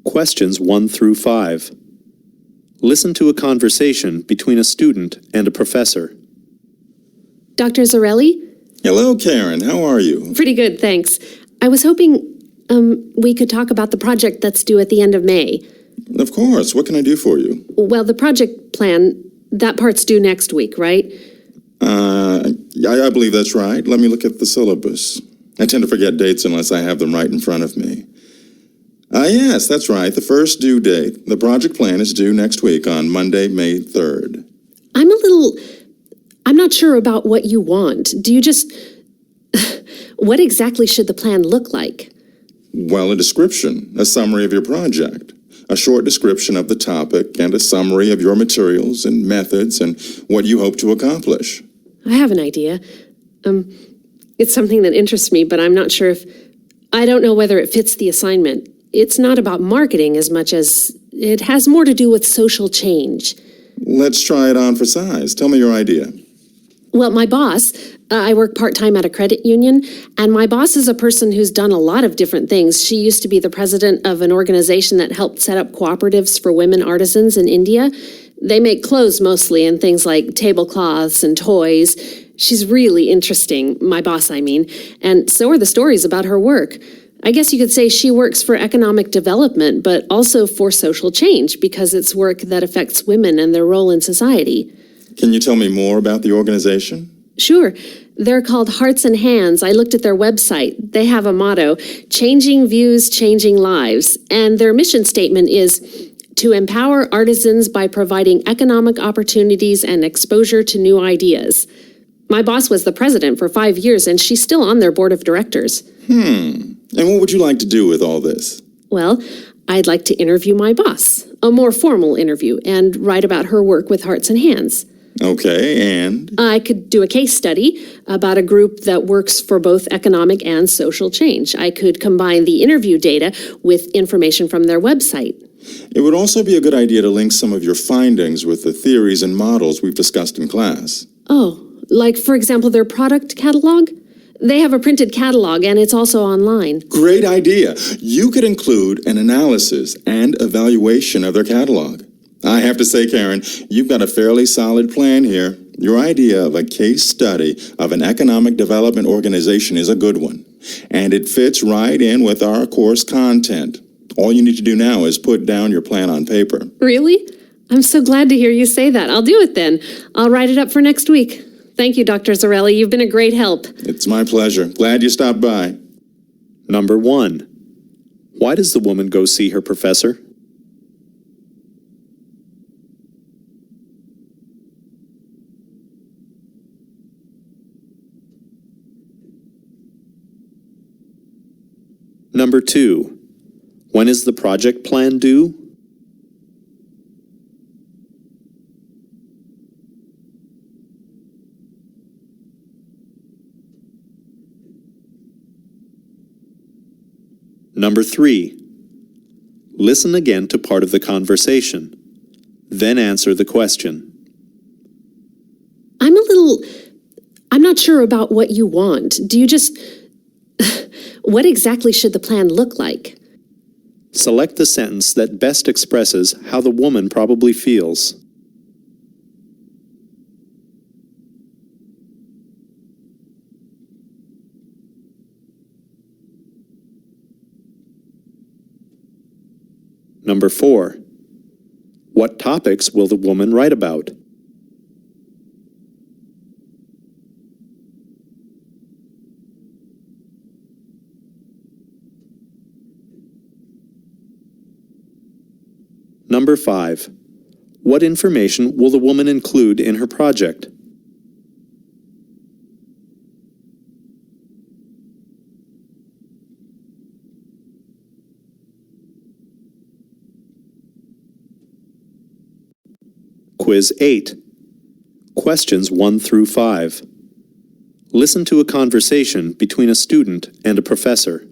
Questions 1 through 5. Listen to a conversation between a student and a professor. Dr. Zarelli? Hello, Karen. How are you? Pretty good, thanks. I was hoping we could talk about the project that's due at the end of May. Of course. What can I do for you? Well, the project plan, that part's due next week, right? I believe that's right. Let me look at the syllabus. I tend to forget dates unless I have them right in front of me. Yes, that's right. The first due date. The project plan is due next week on Monday, May 3rd. I'm not sure about what you want. Do you just... What exactly should the plan look like? Well, a description, a summary of your project, a short description of the topic, and a summary of your materials and methods and what you hope to accomplish. I have an idea. It's something that interests me, but I'm not sure if... I don't know whether it fits the assignment. It's not about marketing as much as it has more to do with social change. Let's try it on for size. Tell me your idea. Well, my boss, I work part-time at a credit union, and my boss is a person who's done a lot of different things. She used to be the president of an organization that helped set up cooperatives for women artisans in India. They make clothes mostly and things like tablecloths and toys. She's really interesting, my boss, I mean, and so are the stories about her work. I guess you could say she works for economic development, but also for social change because it's work that affects women and their role in society. Can you tell me more about the organization? Sure. They're called Hearts and Hands. I looked at their website. They have a motto, changing views, changing lives. And their mission statement is to empower artisans by providing economic opportunities and exposure to new ideas. My boss was the president for 5 years, and she's still on their board of directors. And what would you like to do with all this? Well, I'd like to interview my boss, a more formal interview, and write about her work with Hearts and Hands. Okay, and? I could do a case study about a group that works for both economic and social change. I could combine the interview data with information from their website. It would also be a good idea to link some of your findings with the theories and models we've discussed in class. Oh, like, for example, their product catalog? They have a printed catalog, and it's also online. Great idea. You could include an analysis and evaluation of their catalog. I have to say, Karen, you've got a fairly solid plan here. Your idea of a case study of an economic development organization is a good one, and it fits right in with our course content. All you need to do now is put down your plan on paper. Really? I'm so glad to hear you say that. I'll do it then. I'll write it up for next week. Thank you, Dr. Zarelli. You've been a great help. It's my pleasure. Glad you stopped by. Number 1. Why does the woman go see her professor? Number 2. When is the project plan due? Number 3. Listen again to part of the conversation. Then answer the question. I'm not sure about what you want. Do you just... What exactly should the plan look like? Select the sentence that best expresses how the woman probably feels. Number 4. What topics will the woman write about? Number 5. What information will the woman include in her project? Quiz 8. Questions 1 through 5. Listen to a conversation between a student and a professor.